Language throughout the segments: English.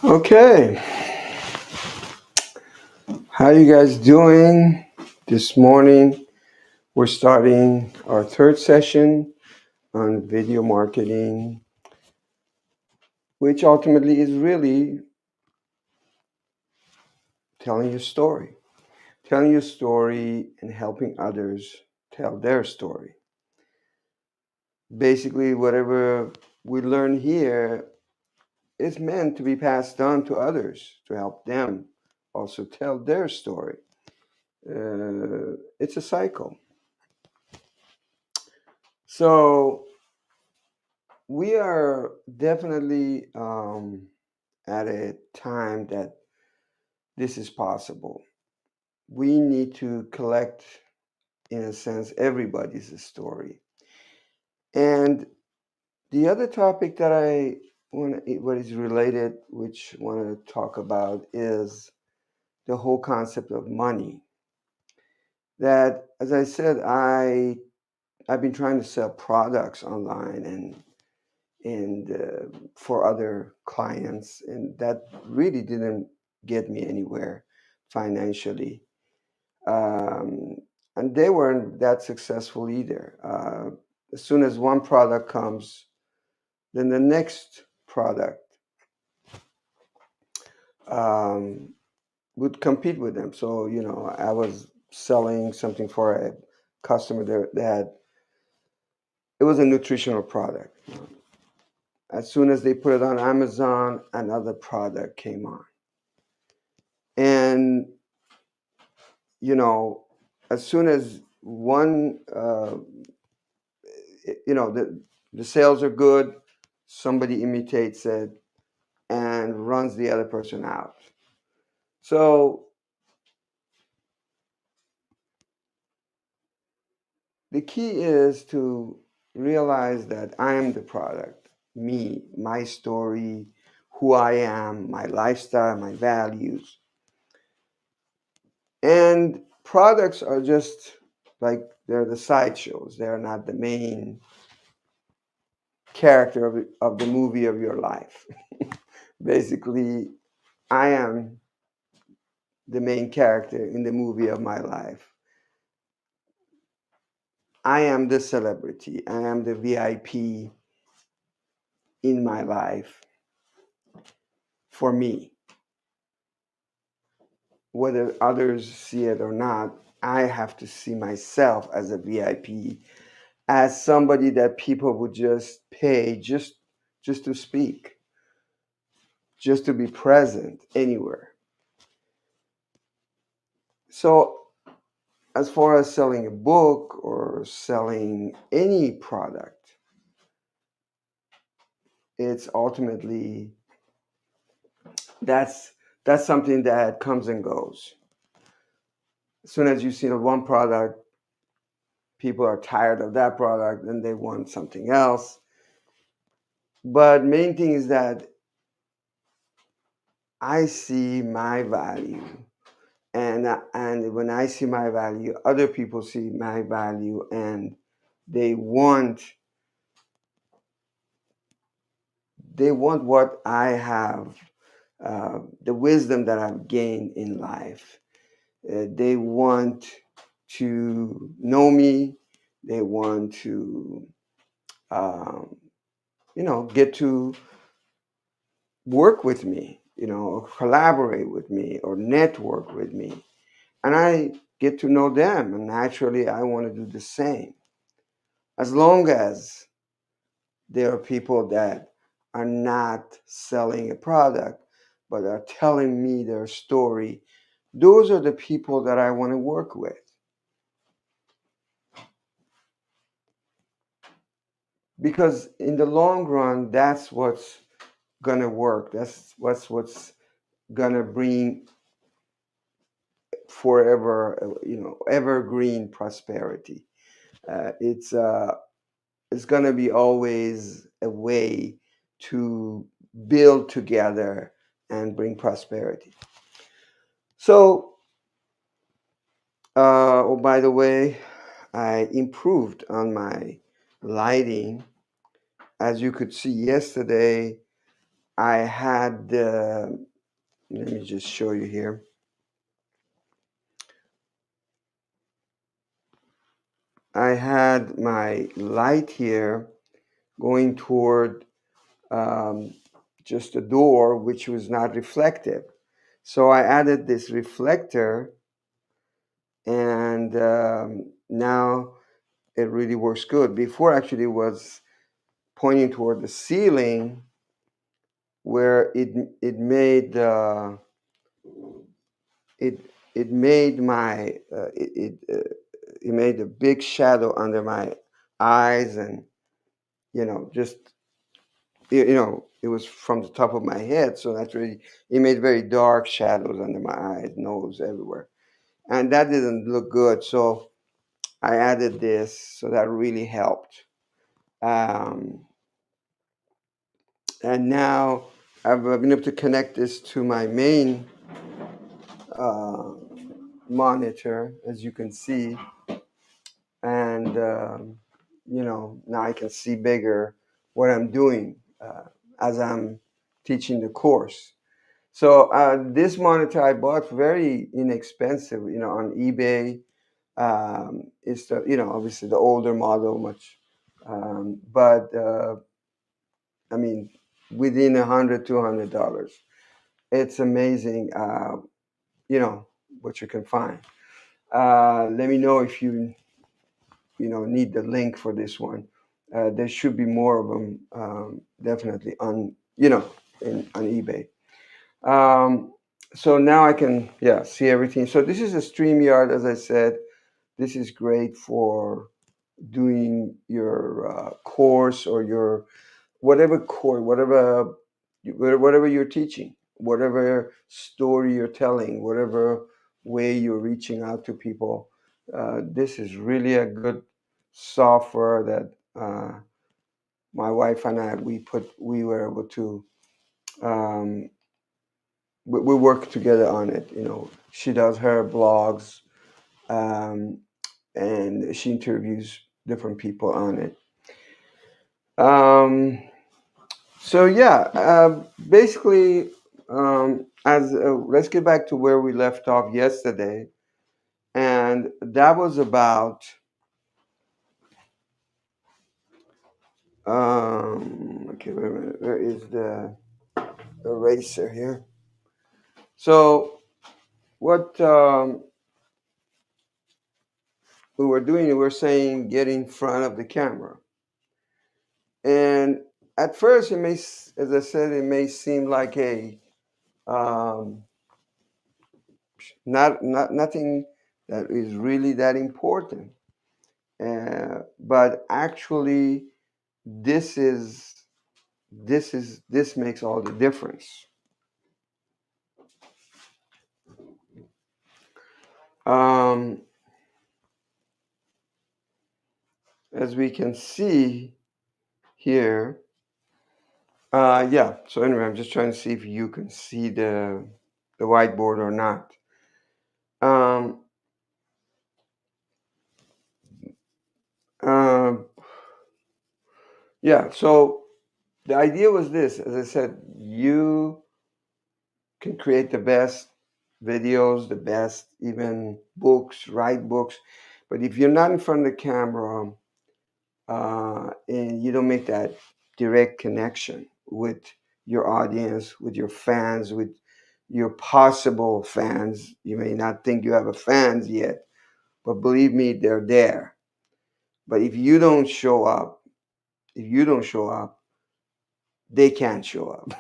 Okay, how you guys doing this morning? We're starting our third session on video marketing, which ultimately is really telling your story, telling your story and helping others tell their story. Basically, whatever we learn here is meant to be passed on to others to help them also tell their story. It's a cycle. So we are definitely at a time that this is possible. We need to collect, in a sense, everybody's story. And the other topic that I want, what is related, which I want to talk about, is the whole concept of money. That, as I said, I've been trying to sell products online and for other clients, and that really didn't get me anywhere financially. Um, and they weren't that successful either. As soon as one product comes, then the next product um, would compete with them. So, I was selling something for a customer that it was a nutritional product. As soon as they put it on Amazon, another product came on. And, you know, as soon as one, the sales are good, somebody imitates it and runs the other person out. So the key is to realize that I am the product, me, my story, who I am, my lifestyle, my values. And products are just like they're the sideshows. They're not the main character of the movie of your life. Basically, I am the main character in the movie of my life. I am the celebrity. I am the VIP in my life for me. Whether others see it or not, I have to see myself as a VIP, as somebody that people would just pay just to speak, just to be present anywhere. So as far as selling a book or selling any product, it's ultimately that's that's something that comes and goes. As soon as you see the one product, people are tired of that product and they want something else. But main thing is that I see my value, and when I see my value, other people see my value, and they want they want what I have, the wisdom that I've gained in life. They want to know me. They want to, um, get to work with me, or collaborate with me, or network with me. And I get to know them. And naturally, I want to do the same. As long as there are people that are not selling a product, but are telling me their story, those are the people that I want to work with. Because in the long run, that's what's gonna work. That's what's gonna bring forever, evergreen prosperity. It's gonna be always a way to build together and bring prosperity. So, oh, by the way, I improved on my lighting. As you could see yesterday, I had, let me just show you here. I had my light here going toward just a door, which was not reflective. So I added this reflector, and now it really works good. Before, actually, it was pointing toward the ceiling, where it it made my it made a big shadow under my eyes, and just it was from the top of my head, so that's really it made very dark shadows under my eyes, nose, everywhere, and that didn't look good. So I added this, so that really helped. Um, and now I've been able to connect this to my main uh, monitor, as you can see, and now I can see bigger what I'm doing as I'm teaching the course. So this monitor I bought very inexpensive, on eBay. It's the obviously the older model, much, but I mean within $100 to $200. It's amazing, what you can find. Let me know if you need the link for this one. There should be more of them, definitely on eBay. Um, so now I can, yeah, see everything. So this is a StreamYard, as I said. This is great for doing your course, or your whatever course, whatever you're teaching, whatever story you're telling, whatever way you're reaching out to people. This is really a good software that my wife and I we were able to um, we work together on it. She does her blogs, um, and she interviews different people on it. Um, so yeah, basically, as let's get back to where we left off yesterday, and that was about okay, wait a minute, where is the eraser here? So what we were doing, we were saying get in front of the camera. And at first, as I said, it may seem like um, nothing that is really that important. But actually, this is this makes all the difference. Um, as we can see here, yeah. So anyway, I'm just trying to see if you can see the whiteboard or not. Um, um, yeah. So the idea was this: as I said, you can create the best videos, the best even books, write books, but if you're not in front of the camera, and you don't make that direct connection with your audience, with your fans, with your possible fans. You may not think you have a fans yet, but believe me, they're there. But if you don't show up, they can't show up.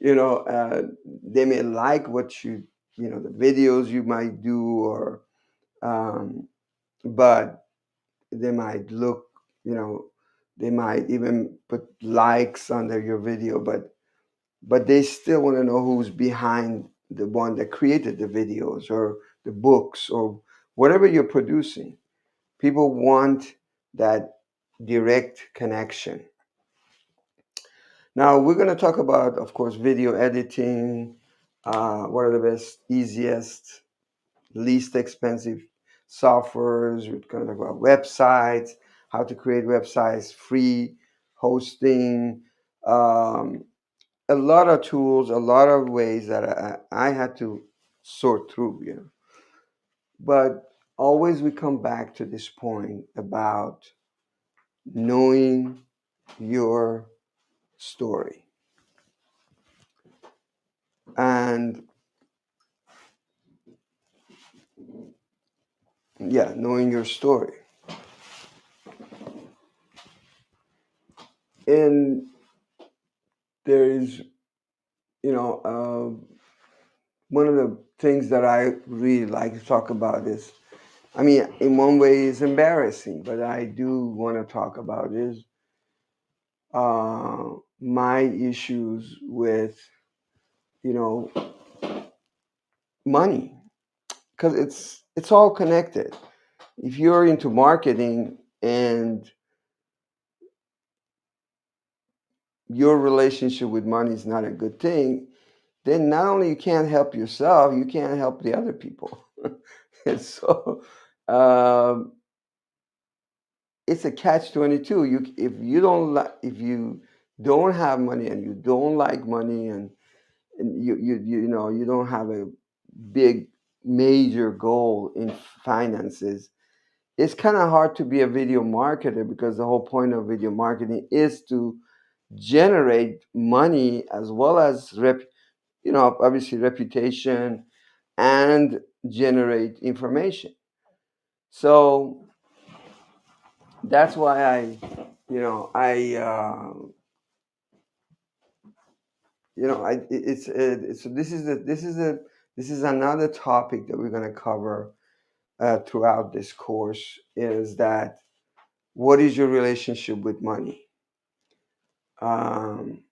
They may like what the videos you might do, or um, but they might look, they might even put likes under your video, but they still want to know who's behind the one that created the videos or the books or whatever you're producing. People want that direct connection. Now we're going to talk about, of course, video editing. What are the best, easiest, least expensive softwares? We're going to talk about websites, how to create websites, free hosting, um, a lot of tools, a lot of ways that I had to sort through, But always we come back to this point about knowing your story. And yeah, knowing your story. And there is, one of the things that I really like to talk about is, I mean, in one way it's embarrassing, but I do want to talk about is my issues with, you know, money, because it's all connected. If you're into marketing and your relationship with money is not a good thing, then not only you can't help yourself, you can't help the other people. And so um, it's a catch-22. If you don't have money and you don't like money and you don't have a big major goal in finances, it's kind of hard to be a video marketer because the whole point of video marketing is to generate money as well as obviously reputation and generate information. So that's why you know I it's this is another topic that we're going to cover throughout this course, is that what is your relationship with money. um,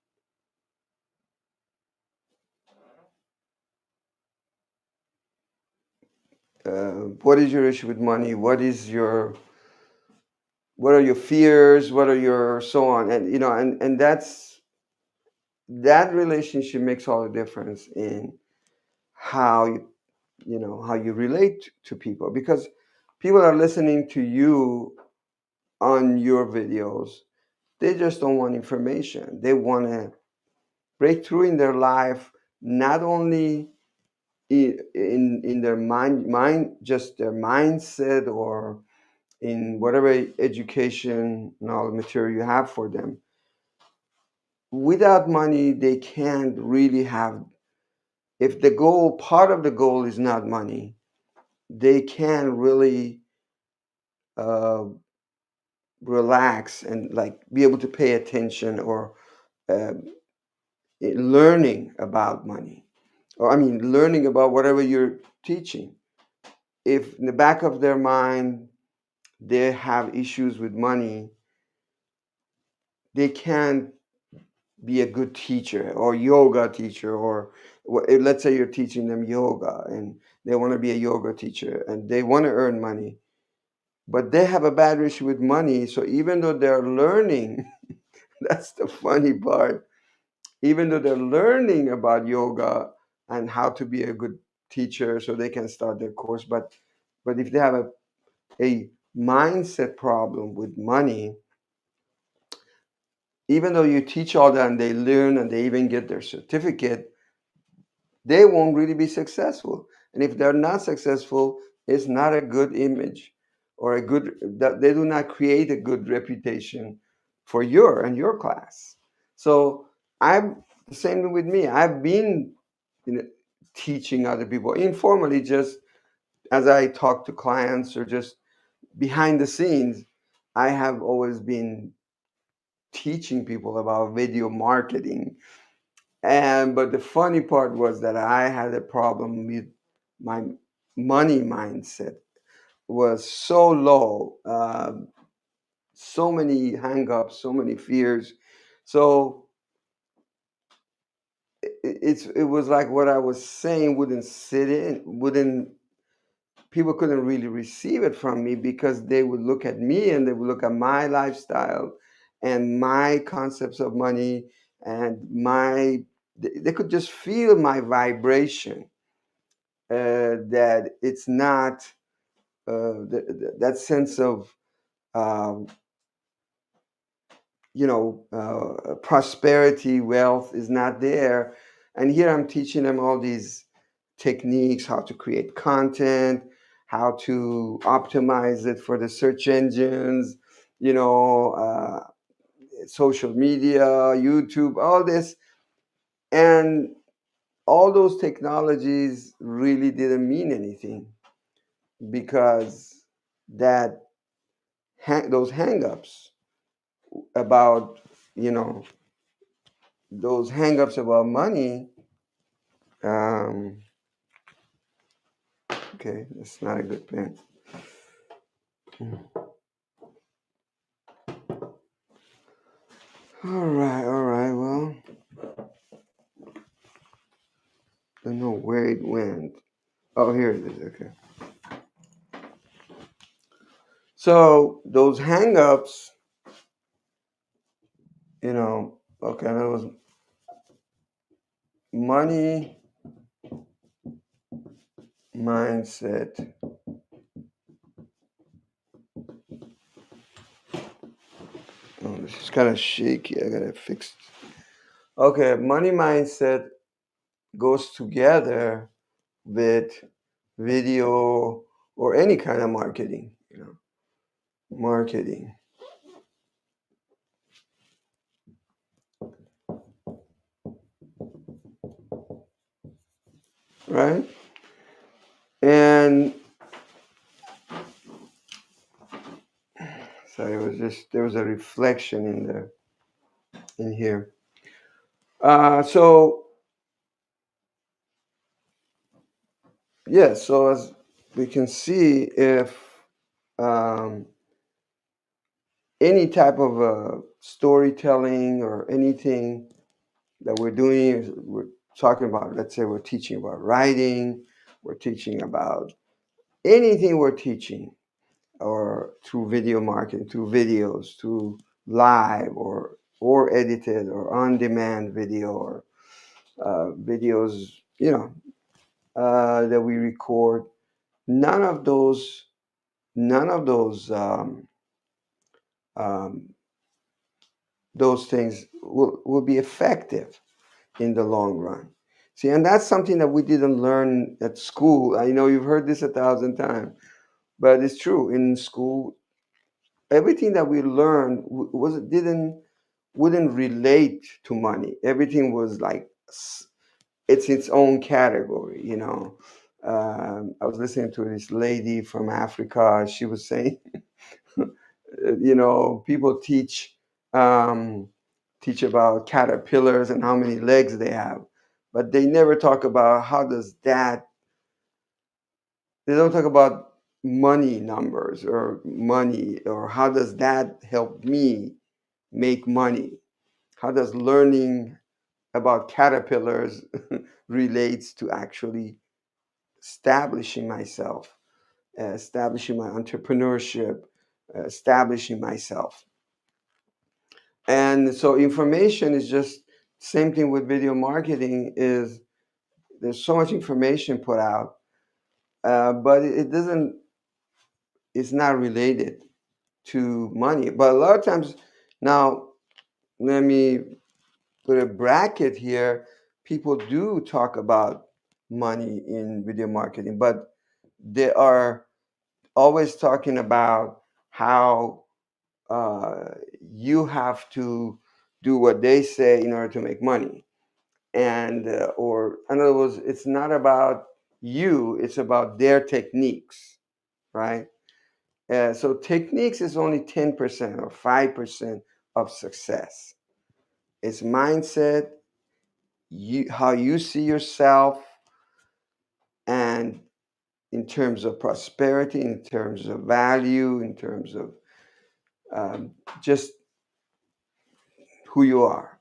what is your issue with money, what are your fears, what are your so on, and that relationship makes all the difference in how how you relate to people, because people are listening to you on your videos. They just don't want information. They want to break through in their life, not only in their mind, just their mindset, or in whatever education material you have for them. Without money, they can't really have, if the goal, part of the goal is not money, they can't really uh, relax and like be able to pay attention, or uh, learning about money, or I mean learning about whatever you're teaching. If in the back of their mind they have issues with money, they can't be a good teacher or yoga teacher, or let's say you're teaching them yoga and they want to be a yoga teacher and they want to earn money, but they have a bad issue with money. So even though they're learning, that's the funny part, even though they're learning about yoga and how to be a good teacher so they can start their course, but if they have a mindset problem with money, even though you teach all that and they learn and they even get their certificate, they won't really be successful. And if they're not successful, it's not a good image, or a good, that they do not create a good reputation for your class. So I'm the same with me. I've been teaching other people informally, just as I talk to clients or just behind the scenes. I have always been teaching people about video marketing. And but the funny part was that I had a problem with my money mindset was so low, so many hangups, so many fears. So it was like what I was saying wouldn't sit in, wouldn't people couldn't really receive it from me, because they would look at me and they would look at my lifestyle and my concepts of money, and they could just feel my vibration, that it's not that sense of um, prosperity, wealth is not there. And here I'm teaching them all these techniques, how to create content, how to optimize it for the search engines, you know, social media, YouTube, all this. And all those technologies really didn't mean anything because that those hangups about, you know, those hangups about money. Um, okay, that's not a good pen. All right. Well, don't know where it went. Oh, here it is. Okay. So those hangups, okay, that was money mindset. Oh, this is kind of shaky. I gotta fix. Okay, money mindset goes together with video or any kind of marketing. Marketing, right? And so it was just there was a reflection in here. So yeah, so as we can see, if um, any type of storytelling or anything that we're doing, we're talking about, let's say we're teaching about writing, we're teaching about anything we're teaching, or through video marketing, through videos, through live or edited or on demand video or videos, that we record. None of those, none of um, those things will be effective in the long run. See, and that's something that we didn't learn at school. I know you've heard this 1,000 times, but it's true. In school, everything that we learned was didn't wouldn't relate to money. Everything was like it's its own category. I was listening to this lady from Africa. She was saying, people um, teach about caterpillars and how many legs they have, but they never talk about how does that. They don't talk about money numbers or money or how does that help me make money. How does learning about caterpillars relates to actually establishing myself, establishing my entrepreneurship, establishing myself. And so information is just same thing with video marketing is there's so much information put out, but it doesn't, it's not related to money. But a lot of times now, let me put a bracket here. People do talk about money in video marketing, but they are always talking about how you have to do what they say in order to make money. And, or in other words, it's not about you, it's about their techniques, right? So techniques is only 10% or 5% of success. It's mindset, how you see yourself, and in terms of prosperity, in terms of value, in terms of just who you are.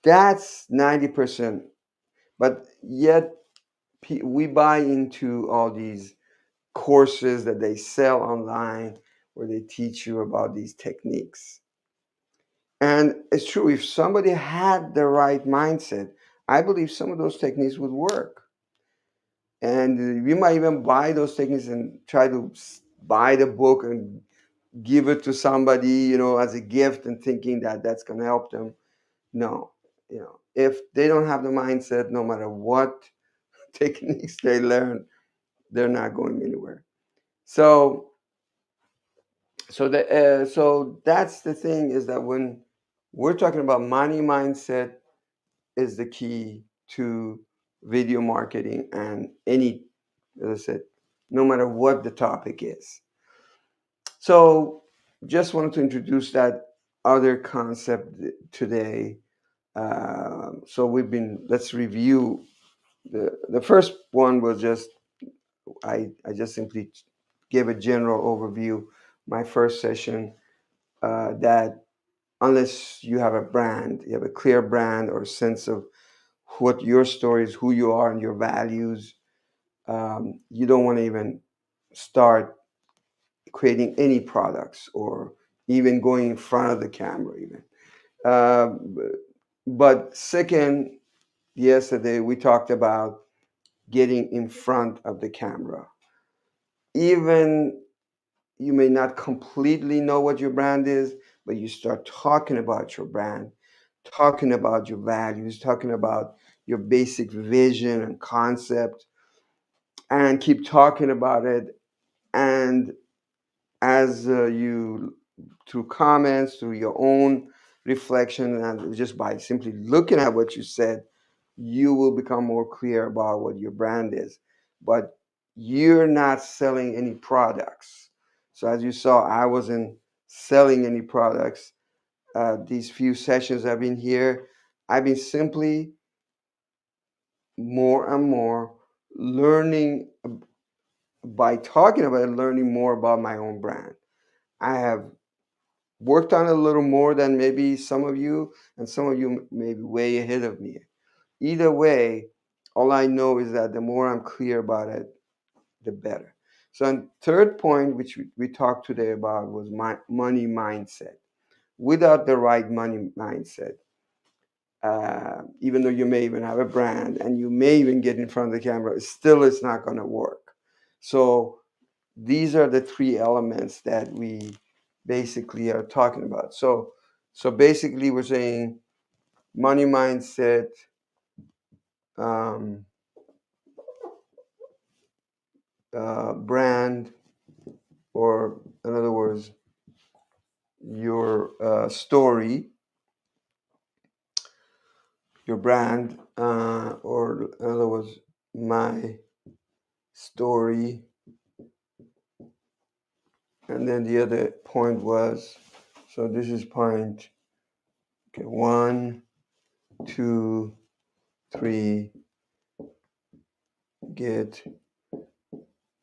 That's 90%. But yet, we buy into all these courses that they sell online where they teach you about these techniques. And it's true, if somebody had the right mindset, I believe some of those techniques would work. And we might even buy those techniques and try to buy the book and give it to somebody, as a gift and thinking that that's going to help them. No, if they don't have the mindset, no matter what techniques they learn, they're not going anywhere. So that's the thing, is that when we're talking about money mindset, is the key to video marketing and any, as I said, no matter what the topic is. So just wanted to introduce that other concept today. So let's review. The first one was just, I just simply gave a general overview, my first session, that unless you have a brand, you have a clear brand or sense of what your story is, who you are, and your values, you don't want to even start creating any products or even going in front of the camera even. Uh, but second, yesterday we talked about getting in front of the camera. Even you may not completely know what your brand is, but you start talking about your brand, talking about your values, talking about your basic vision and concept, and keep talking about it. And as you, through comments, through your own reflection, and just by simply looking at what you said, you will become more clear about what your brand is. But you're not selling any products. So as you saw, I wasn't selling any products. These few sessions I've been here, I've been simply more and more learning, by talking about it, learning more about my own brand. I have worked on it a little more than maybe some of you, and some of you may be way ahead of me. Either way, all I know is that the more I'm clear about it, the better. So, and third point, which we talked today about, was my money mindset. Without the right money mindset, even though you may even have a brand and you may even get in front of the camera, still it's not going to work. So these are the three elements that we basically are talking about. So basically we're saying money mindset, um, brand, or in other words, your story, your brand, or in other words, my story. And then the other point was, so this is point, okay, 1, 2, 3, get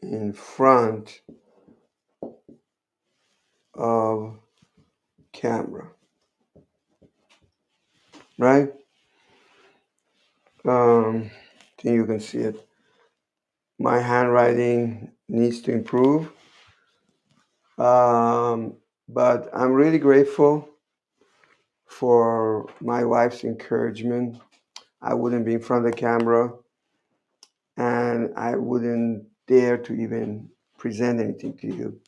in front of camera, right? I think you can see it. My handwriting needs to improve, but I'm really grateful for my wife's encouragement. I wouldn't be in front of the camera, and I wouldn't dare to even present anything to you.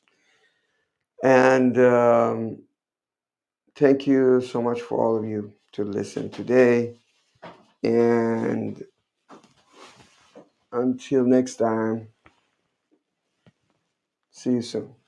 And thank you so much for all of you to listen today. And until next time, see you soon.